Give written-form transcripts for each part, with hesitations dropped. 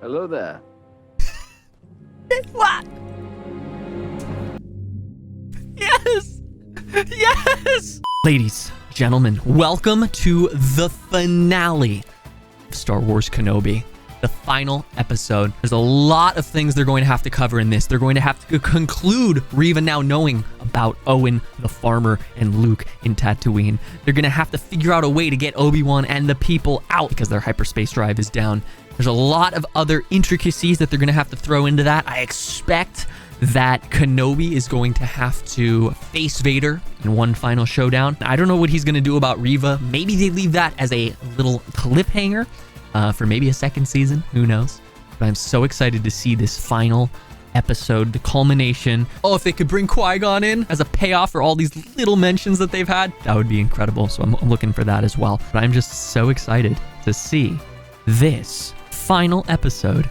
Hello there. What? Yes! Yes! Ladies, gentlemen, welcome to the finale of Star Wars Kenobi. The final episode. There's a lot of things they're going to have to cover in this. They're going to have to conclude Reva now knowing about Owen the farmer and Luke in Tatooine. They're going to have to figure out a way to get Obi-Wan and the people out because their hyperspace drive is down. There's a lot of other intricacies that they're going to have to throw into that. I expect that Kenobi is going to have to face Vader in one final showdown. I don't know what he's going to do about Reva. Maybe they leave that as a little cliffhanger for maybe a second season. Who knows? But I'm so excited to see this final episode, the culmination. Oh, if they could bring Qui-Gon in as a payoff for all these little mentions that they've had, that would be incredible. So I'm looking for that as well. But I'm just so excited to see this final episode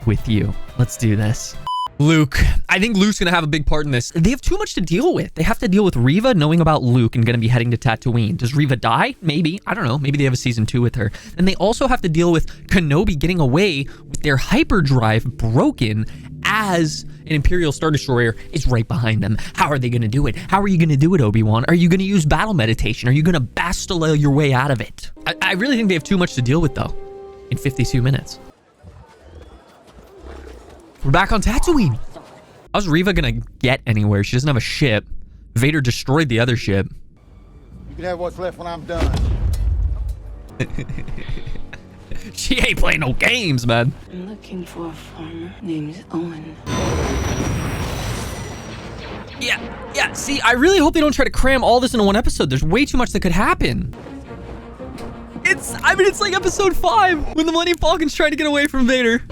with you. Let's do this. Luke. I think Luke's going to have a big part in this. They have too much to deal with. They have to deal with Reva knowing about Luke and going to be heading to Tatooine. Does Reva die? Maybe. I don't know. Maybe they have a season 2 with her. And they also have to deal with Kenobi getting away with their hyperdrive broken as an Imperial Star Destroyer is right behind them. How are they going to do it? How are you going to do it, Obi-Wan? Are you going to use battle meditation? Are you going to Bastila your way out of it? I really think they have too much to deal with, though, in 52 minutes. We're back on Tatooine. How's Reva gonna get anywhere? She doesn't have a ship. Vader destroyed the other ship. You can have what's left when I'm done. She ain't playing no games, man. I'm looking for a farmer named Owen. Yeah. See, I really hope they don't try to cram all this into one episode. There's way too much that could happen. It's like episode 5 when the Millennium Falcon's trying to get away from Vader.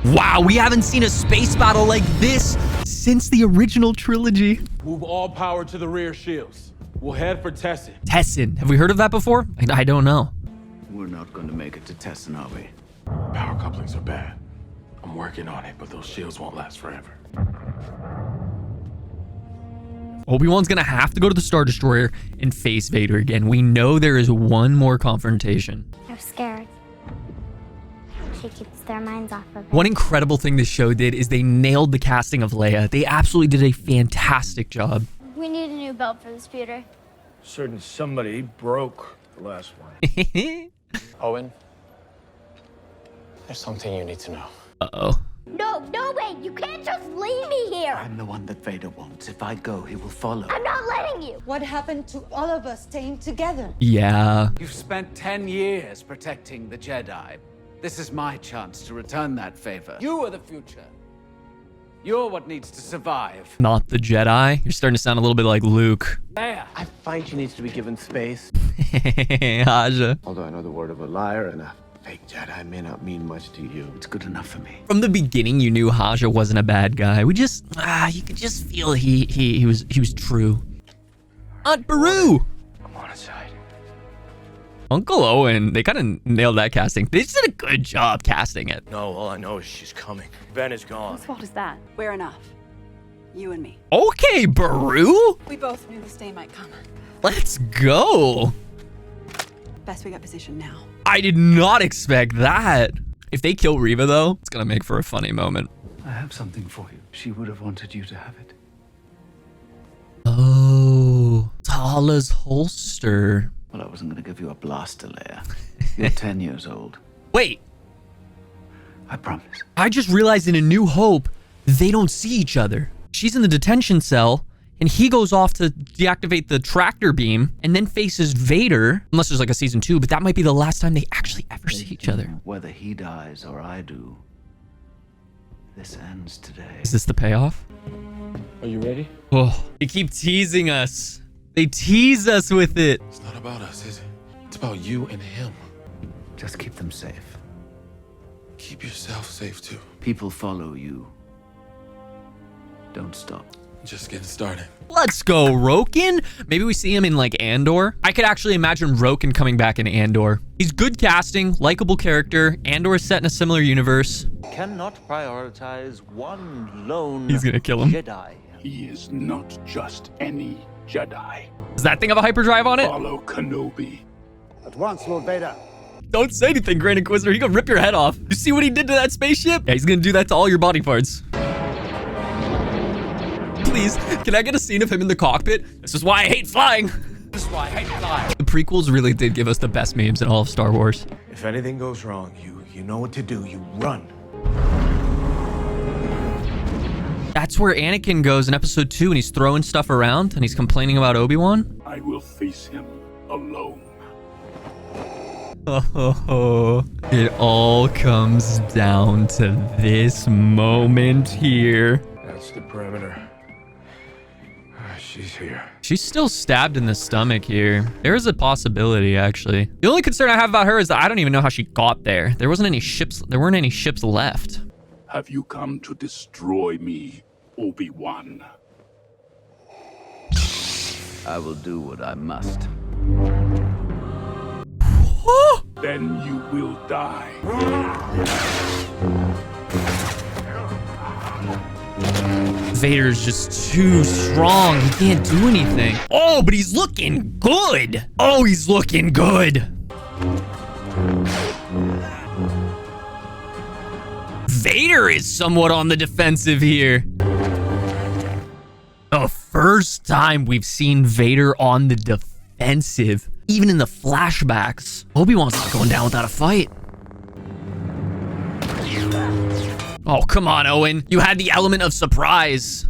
Wow, we haven't seen a space battle like this since the original trilogy. Move all power to the rear shields. We'll head for Tessin. Tessin. Have we heard of that before? I don't know. We're not going to make it to Tessin, are we? Power couplings are bad. I'm working on it, but those shields won't last forever. Obi-Wan's gonna have to go to the Star Destroyer and face Vader again. We know there is one more confrontation. They're scared. She keeps their minds off of it. One incredible thing this show did is they nailed the casting of Leia. They absolutely did a fantastic job. We need a new belt for this speeder. Certain somebody broke the last one. Owen, there's something you need to know. Uh-oh. No, wait! You can't just leave me here! I'm the one that Vader wants. If I go, he will follow. I'm not letting you! What happened to all of us staying together? Yeah. You've spent 10 years protecting the Jedi. This is my chance to return that favor. You are the future. You're what needs to survive. Not the Jedi. You're starting to sound a little bit like Luke. There. I find she needs to be given space. Haja. Although I know the word of a liar and a fake Jedi may not mean much to you. It's good enough for me. From the beginning, you knew Haja wasn't a bad guy. You could just feel he was true. Aunt Beru. I'm on his side. Uncle Owen, they kind of nailed that casting. They just did a good job casting it. No, all I know is she's coming. Ben is gone. Whose fault is that? We're enough. You and me. Okay, Beru. We both knew this day might come. Let's go. Best we got positioned now. I did not expect that. If they kill Reva, though, it's going to make for a funny moment. I have something for you. She would have wanted you to have it. Oh, Tala's holster. Well, I wasn't going to give you a blaster, Leia. You're 10 years old. Wait, I promise. I just realized in A New Hope, they don't see each other. She's in the detention cell, and he goes off to deactivate the tractor beam and then faces Vader, unless there's like a season 2, but that might be the last time they actually ever see each other. Whether he dies or I do, this ends today. Is this the payoff? Are you ready? Oh, they keep teasing us. They tease us with it. It's not about us, is it? It's about you and him. Just keep them safe. Keep yourself safe, too. People follow you. Don't stop. Just getting started. Let's go, Roken. Maybe we see him in like Andor. I could actually imagine Roken coming back in Andor. He's good casting, likable character. Andor is set in a similar universe. Cannot prioritize one lone He's gonna kill him. Jedi. He is not just any Jedi. Does that thing have a hyperdrive on it? Follow Kenobi. At once, Lord Vader. Don't say anything, Grand Inquisitor. He gonna rip your head off. You see what he did to that spaceship? Yeah, he's gonna do that to all your body parts. Please, can I get a scene of him in the cockpit? This is why I hate flying. This is why I hate flying. The prequels really did give us the best memes in all of Star Wars. If anything goes wrong, you know what to do. You run. That's where Anakin goes in episode 2 and he's throwing stuff around and he's complaining about Obi-Wan. I will face him alone. Oh, it all comes down to this moment here. That's the perimeter. She's here. She's still stabbed in the stomach here. There is a possibility, actually. The only concern I have about her is that I don't even know how she got there. There weren't any ships left. Have you come to destroy me, Obi-Wan? I will do what I must. Then you will die. Vader's just too strong. He can't do anything. Oh, but he's looking good. Oh, he's looking good. Vader is somewhat on the defensive here. The first time we've seen Vader on the defensive, even in the flashbacks. Obi-Wan's not going down without a fight. Oh, come on, Owen. You had the element of surprise.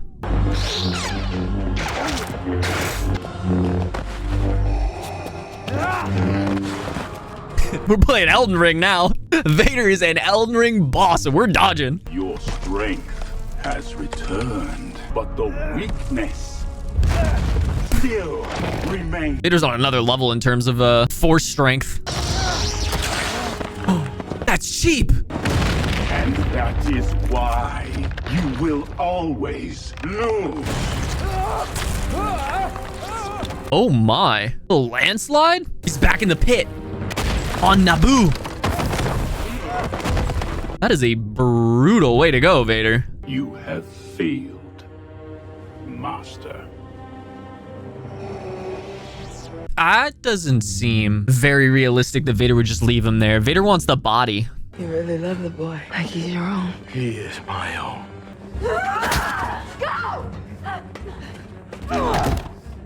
We're playing Elden Ring now. Vader is an Elden Ring boss, and we're dodging. Your strength has returned, but the weakness still remains. Vader's on another level in terms of force strength. Oh, that's cheap. And that is why you will always lose. Oh my. A landslide? He's back in the pit. On Naboo. That is a brutal way to go, Vader. You have failed, Master. That doesn't seem very realistic that Vader would just leave him there. Vader wants the body. You really love the boy like he's your own. He is my own.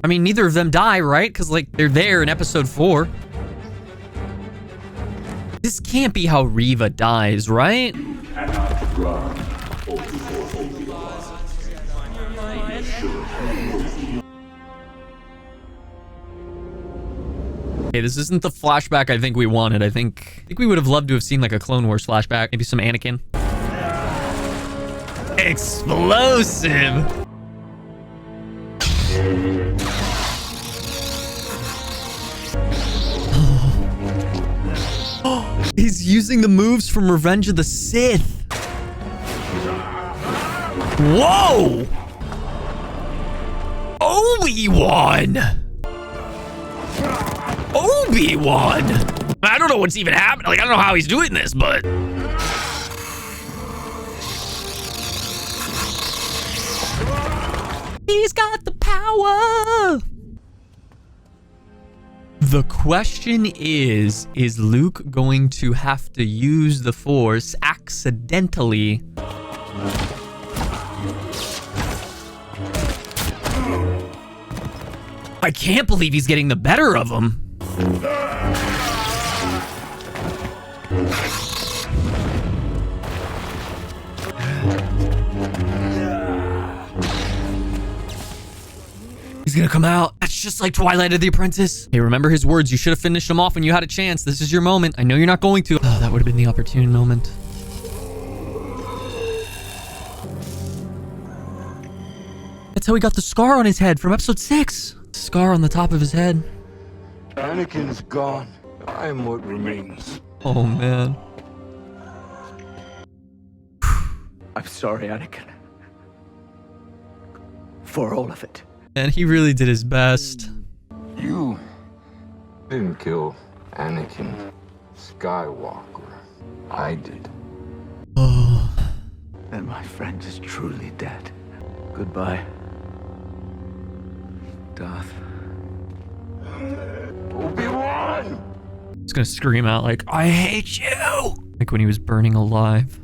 I mean, neither of them die, right? Because, like, they're there in episode 4. This can't be how Reva dies, right? Cannot run Obi-Wan. Okay, this isn't the flashback I think we wanted. I think we would have loved to have seen like a Clone Wars flashback. Maybe some Anakin. Explosive! He's using the moves from Revenge of the Sith. Whoa! Obi-Wan! Obi-Wan! I don't know what's even happening. Like, I don't know how he's doing this, but... He's got the power! The question is Luke going to have to use the Force accidentally? I can't believe he's getting the better of him. He's gonna come out. That's just like Twilight of the Apprentice. Hey, remember his words. You should have finished him off when you had a chance. This is your moment. I know you're not going to. Oh, that would have been the opportune moment. That's how he got the scar on his head from episode 6. Scar on the top of his head. Anakin's gone. I am what remains. Oh, man. I'm sorry, Anakin. For all of it. And he really did his best. You didn't kill Anakin Skywalker. I did. Oh. Then my friend is truly dead. Goodbye, Darth. Obi-Wan! He's gonna scream out like, I hate you! Like when he was burning alive.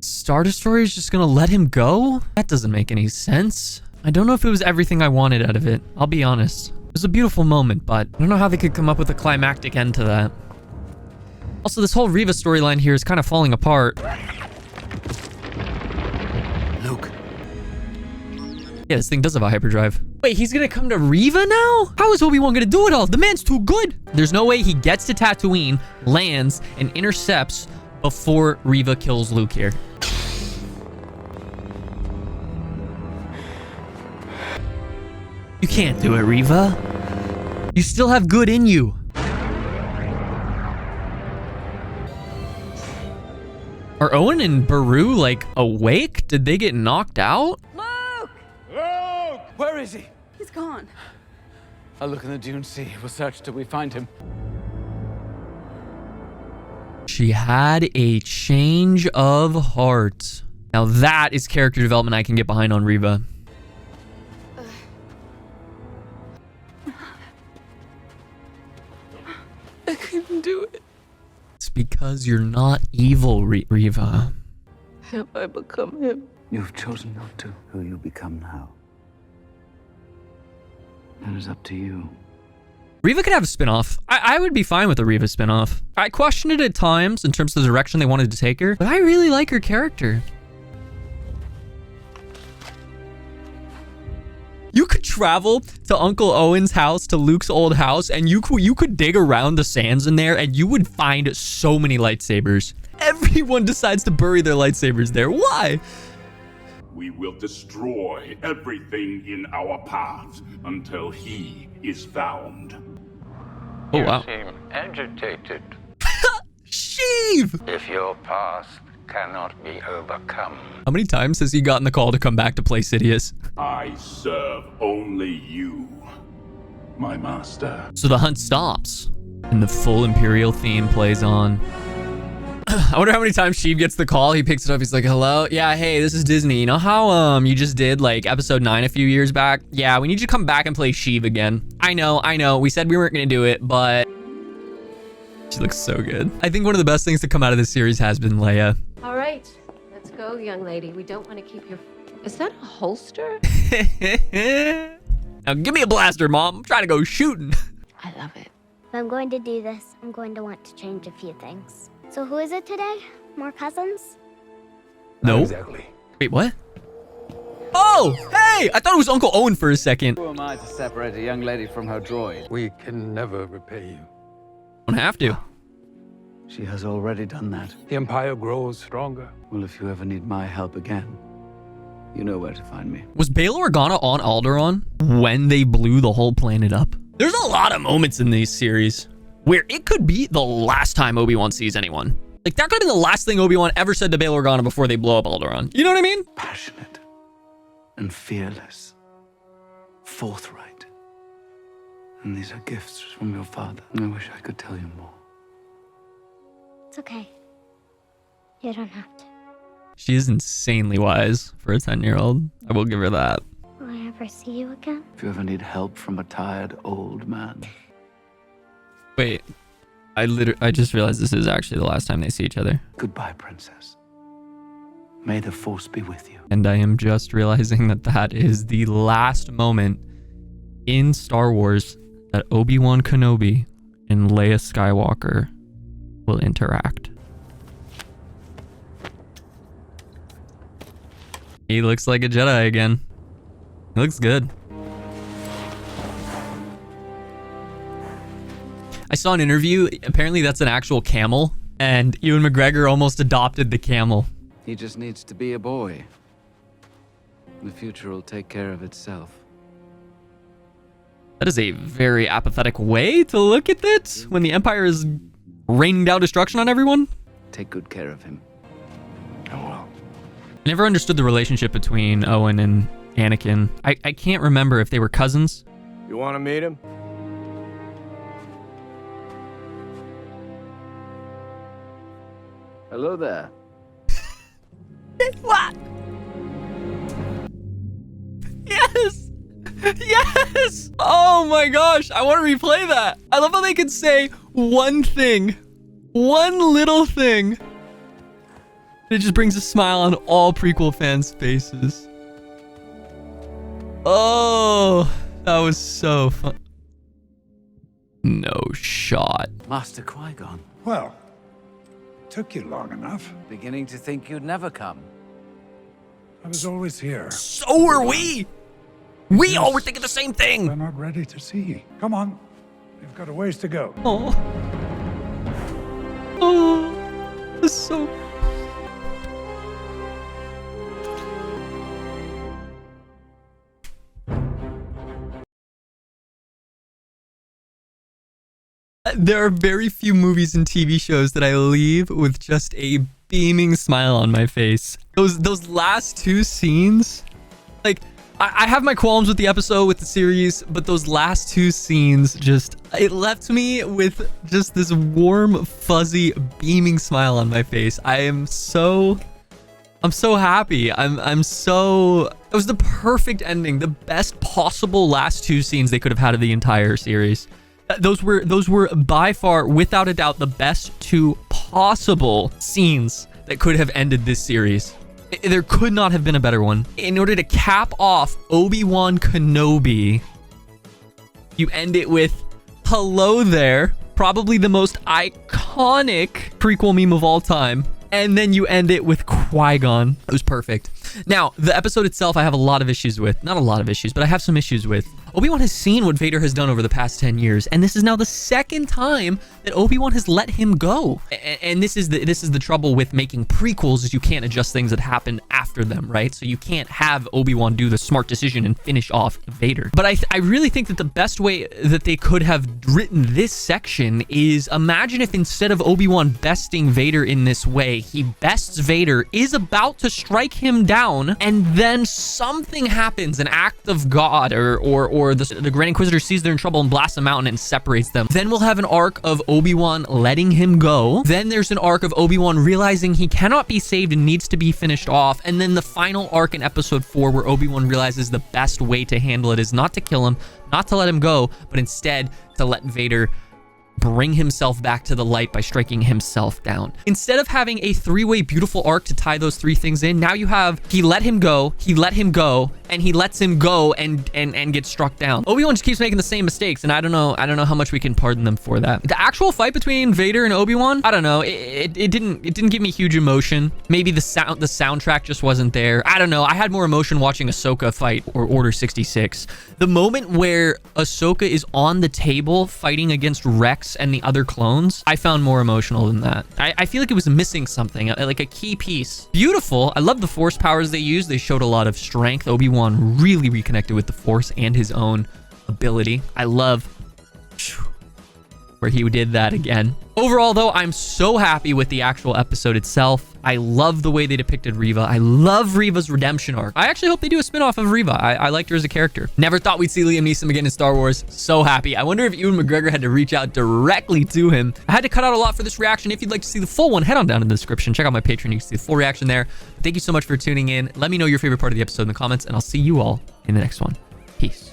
Star Destroyer is just gonna let him go? That doesn't make any sense. I don't know if it was everything I wanted out of it. I'll be honest. It was a beautiful moment, but I don't know how they could come up with a climactic end to that. Also, this whole Riva storyline here is kind of falling apart. Luke. Yeah, this thing does have a hyperdrive. Wait, he's gonna come to Riva now? How is Obi-Wan gonna do it all? The man's too good. There's no way he gets to Tatooine, lands, and intercepts before Riva kills Luke here. You can't do it, Riva. You still have good in you. Are Owen and Beru, like, awake? Did they get knocked out? Luke! Luke! Where is he? He's gone. I'll look in the dune sea. We'll search till we find him. She had a change of heart. Now that is character development I can get behind on Riva. I couldn't do it. It's because you're not evil, Riva. Have I become him? You've chosen not to. Who you become now. That is up to you. Riva could have a spinoff. I would be fine with a Riva spinoff. I questioned it at times in terms of the direction they wanted to take her, but I really like her character. You could travel to Uncle Owen's house, to Luke's old house, and you could dig around the sands in there, and you would find so many lightsabers. Everyone decides to bury their lightsabers there. Why? We will destroy everything in our path until he is found. Oh, wow. You seem agitated. Sheev! If your past cannot be overcome. How many times has he gotten the call to come back to play Sidious? I serve only you, my master. So the hunt stops, and the full Imperial theme plays on. I wonder how many times Sheev gets the call. He picks it up. He's like, hello? Yeah, hey, this is Disney. You know how you just did like episode 9 a few years back? Yeah, we need you to come back and play Sheev again. I know. We said we weren't going to do it, but she looks so good. I think one of the best things to come out of this series has been Leia. All right, let's go, young lady. We don't want to keep your... Is that a holster? Now give me a blaster, Mom. I'm trying to go shooting. I love it. If I'm going to do this, I'm going to want to change a few things. So who is it today? More cousins? No. Exactly. Wait, what? Oh, hey! I thought it was Uncle Owen for a second. Who am I to separate a young lady from her droid? We can never repay you. Don't have to. She has already done that. The Empire grows stronger. Well, if you ever need my help again, you know where to find me. Was Bail Organa on Alderaan when they blew the whole planet up? There's a lot of moments in these series where it could be the last time Obi-Wan sees anyone. Like, that could have been the last thing Obi-Wan ever said to Bail Organa before they blow up Alderaan. You know what I mean? Passionate and fearless. Forthright. And these are gifts from your father. I wish I could tell you more. It's okay. You don't have to. She is insanely wise for a 10-year-old. I will give her that. Will I ever see you again? If you ever need help from a tired old man. Wait, I just realized this is actually the last time they see each other. Goodbye, princess. May the force be with you. And I am just realizing that that is the last moment in Star Wars that Obi-Wan Kenobi and Leia Skywalker will interact. He looks like a Jedi again. He looks good. I saw an interview. Apparently that's an actual camel, and Ewan McGregor almost adopted the camel. He just needs to be a boy. The future will take care of itself. That is a very apathetic way to look at it when the Empire is raining down destruction on everyone. Take good care of him. I will. I never understood the relationship between Owen and Anakin. I can't remember if they were cousins. You want to meet him? Hello there. What? Yes! Yes! Oh my gosh, I want to replay that. I love how they can say one thing. One little thing. It just brings a smile on all prequel fans' faces. Oh, that was so fun. No shot. Master Qui-Gon. Well, took you long enough. Beginning to think you'd never come. I was always here. So were we. We all were thinking the same thing. We're not ready to see. Come on. We've got a ways to go. Oh. Oh. That's so... There are very few movies and TV shows that I leave with just a beaming smile on my face. Those last two scenes, like, I have my qualms with the episode, with the series, but those last two scenes it left me with just this warm, fuzzy, beaming smile on my face. I'm so happy. It was the perfect ending, the best possible last two scenes they could have had of the entire series. Those were by far, without a doubt, the best two possible scenes that could have ended this series. There could not have been a better one. In order to cap off Obi-Wan Kenobi, you end it with "Hello there," probably the most iconic prequel meme of all time. And then you end it with Qui-Gon. It was perfect. Now, the episode itself, I have a lot of issues with. Not a lot of issues, but I have some issues with. Obi-Wan has seen what Vader has done over the past 10 years, and this is now the second time that Obi-Wan has let him go. And this is the trouble with making prequels, is you can't adjust things that happen after them, right? So you can't have Obi-Wan do the smart decision and finish off Vader. But I really think that the best way that they could have written this section is, imagine if instead of Obi-Wan besting Vader in this way, he bests Vader, is about to strike him down, and then something happens, an act of God, or the Grand Inquisitor sees they're in trouble and blasts them out and separates them. Then we'll have an arc of Obi-Wan letting him go. Then there's an arc of Obi-Wan realizing he cannot be saved and needs to be finished off. And then the final arc in episode 4, where Obi-Wan realizes the best way to handle it is not to kill him, not to let him go, but instead to let Vader bring himself back to the light by striking himself down. Instead of having a three-way beautiful arc to tie those three things in, now you have he let him go, and he lets him go and gets struck down. Obi-Wan just keeps making the same mistakes, and I don't know how much we can pardon them for that. The actual fight between Vader and Obi-Wan, I don't know, it didn't give me huge emotion. Maybe the soundtrack just wasn't there. I don't know. I had more emotion watching Ahsoka fight or Order 66. The moment where Ahsoka is on the table fighting against Rex and the other clones, I found more emotional than that. I feel like it was missing something, like a key piece. Beautiful. I love the Force powers they used. They showed a lot of strength. Obi-Wan really reconnected with the Force and his own ability. I love where he did that again. Overall, though, I'm so happy with the actual episode itself. I love the way they depicted Reva. I love Reva's redemption arc. I actually hope they do a spin-off of Reva. I liked her as a character. Never thought we'd see Liam Neeson again in Star Wars. So happy. I wonder if Ewan McGregor had to reach out directly to him. I had to cut out a lot for this reaction. If you'd like to see the full one, head on down in the description. Check out my Patreon. You can see the full reaction there. Thank you so much for tuning in. Let me know your favorite part of the episode in the comments, and I'll see you all in the next one. Peace.